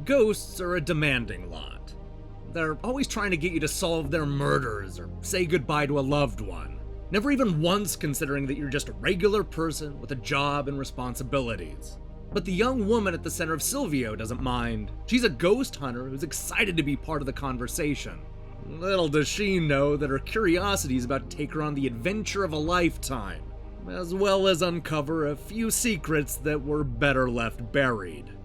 Ghosts are a demanding lot. They're always trying to get you to solve their murders or say goodbye to a loved one, never even once considering that you're just a regular person with a job and responsibilities. But the young woman at the center of Sylvio doesn't mind. She's a ghost hunter who's excited to be part of the conversation. Little does she know that her curiosity is about to take her on the adventure of a lifetime, as well as uncover a few secrets that were better left buried.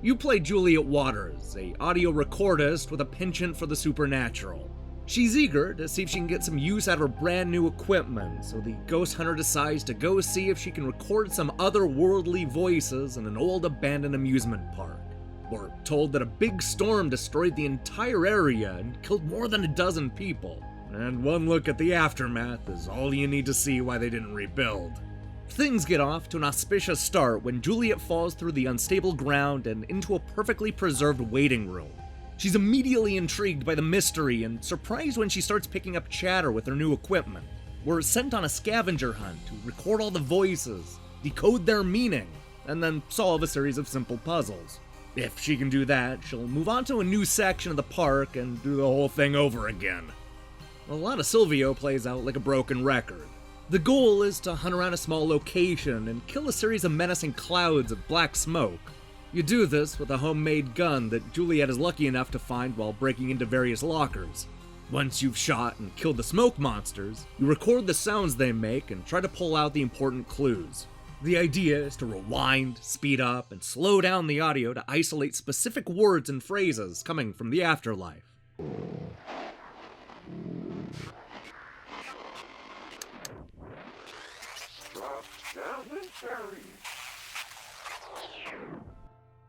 You play Juliette Waters, a audio recordist with a penchant for the supernatural. She's eager to see if she can get some use out of her brand new equipment, so the ghost hunter decides to go see if she can record some otherworldly voices in an old abandoned amusement park. We're told that a big storm destroyed the entire area and killed more than a dozen people, and one look at the aftermath is all you need to see why they didn't rebuild. Things get off to an auspicious start when Juliette falls through the unstable ground and into a perfectly preserved waiting room. She's immediately intrigued by the mystery and surprised when she starts picking up chatter with her new equipment. We're sent on a scavenger hunt to record all the voices, decode their meaning, and then solve a series of simple puzzles. If she can do that, she'll move on to a new section of the park and do the whole thing over again. A lot of Sylvio plays out like a broken record. The goal is to hunt around a small location and kill a series of menacing clouds of black smoke. You do this with a homemade gun that Juliette is lucky enough to find while breaking into various lockers. Once you've shot and killed the smoke monsters, you record the sounds they make and try to pull out the important clues. The idea is to rewind, speed up, and slow down the audio to isolate specific words and phrases coming from the afterlife.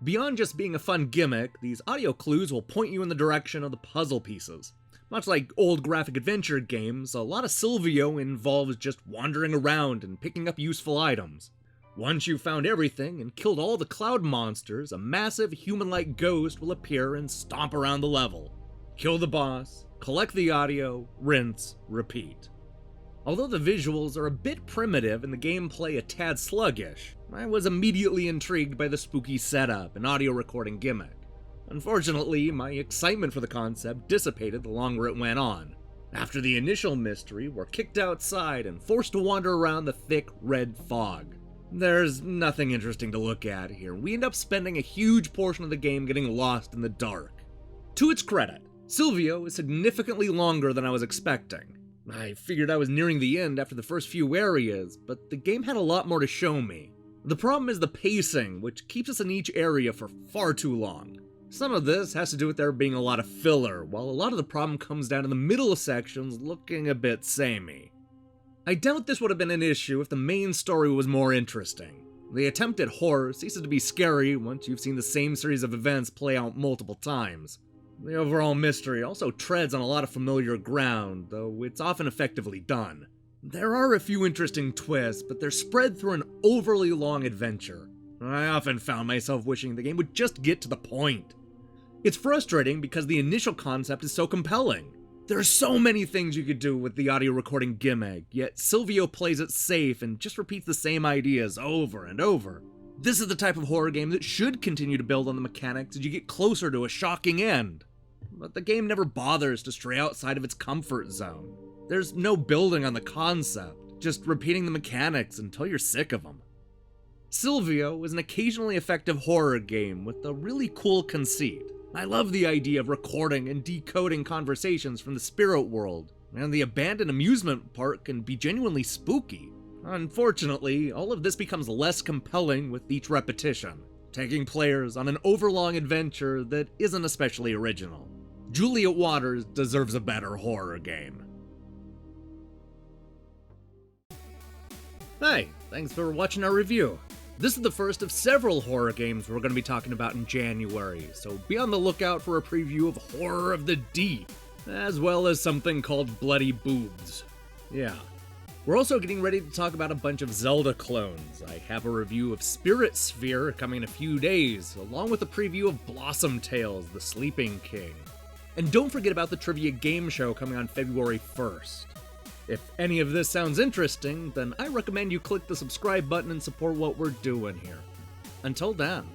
Beyond just being a fun gimmick, these audio clues will point you in the direction of the puzzle pieces. Much like old graphic adventure games, a lot of Sylvio involves just wandering around and picking up useful items. Once you've found everything and killed all the cloud monsters, a massive human-like ghost will appear and stomp around the level. Kill the boss, collect the audio, rinse, repeat. Although the visuals are a bit primitive and the gameplay a tad sluggish, I was immediately intrigued by the spooky setup and audio recording gimmick. Unfortunately, my excitement for the concept dissipated the longer it went on. After the initial mystery, we're kicked outside and forced to wander around the thick, red fog. There's nothing interesting to look at here. We end up spending a huge portion of the game getting lost in the dark. To its credit, Sylvio is significantly longer than I was expecting. I figured I was nearing the end after the first few areas, but the game had a lot more to show me. The problem is the pacing, which keeps us in each area for far too long. Some of this has to do with there being a lot of filler, while a lot of the problem comes down in the middle sections looking a bit samey. I doubt this would have been an issue if the main story was more interesting. The attempt at horror ceases to be scary once you've seen the same series of events play out multiple times. The overall mystery also treads on a lot of familiar ground, though it's often effectively done. There are a few interesting twists, but they're spread through an overly long adventure. I often found myself wishing the game would just get to the point. It's frustrating because the initial concept is so compelling. There are so many things you could do with the audio recording gimmick, yet Sylvio plays it safe and just repeats the same ideas over and over. This is the type of horror game that should continue to build on the mechanics as you get closer to a shocking end. But the game never bothers to stray outside of its comfort zone. There's no building on the concept, just repeating the mechanics until you're sick of them. Sylvio is an occasionally effective horror game with a really cool conceit. I love the idea of recording and decoding conversations from the spirit world, and the abandoned amusement park can be genuinely spooky. Unfortunately, all of this becomes less compelling with each repetition, taking players on an overlong adventure that isn't especially original. Juliette Waters deserves a better horror game. Hey, thanks for watching our review. This is the first of several horror games we're going to be talking about in January, so be on the lookout for a preview of Horror of the Deep, as well as something called Bloody Boobs. Yeah. We're also getting ready to talk about a bunch of Zelda clones. I have a review of Spirit Sphere coming in a few days, along with a preview of Blossom Tales, The Sleeping King. And don't forget about the Trivia Game Show coming on February 1st. If any of this sounds interesting, then I recommend you click the subscribe button and support what we're doing here. Until then.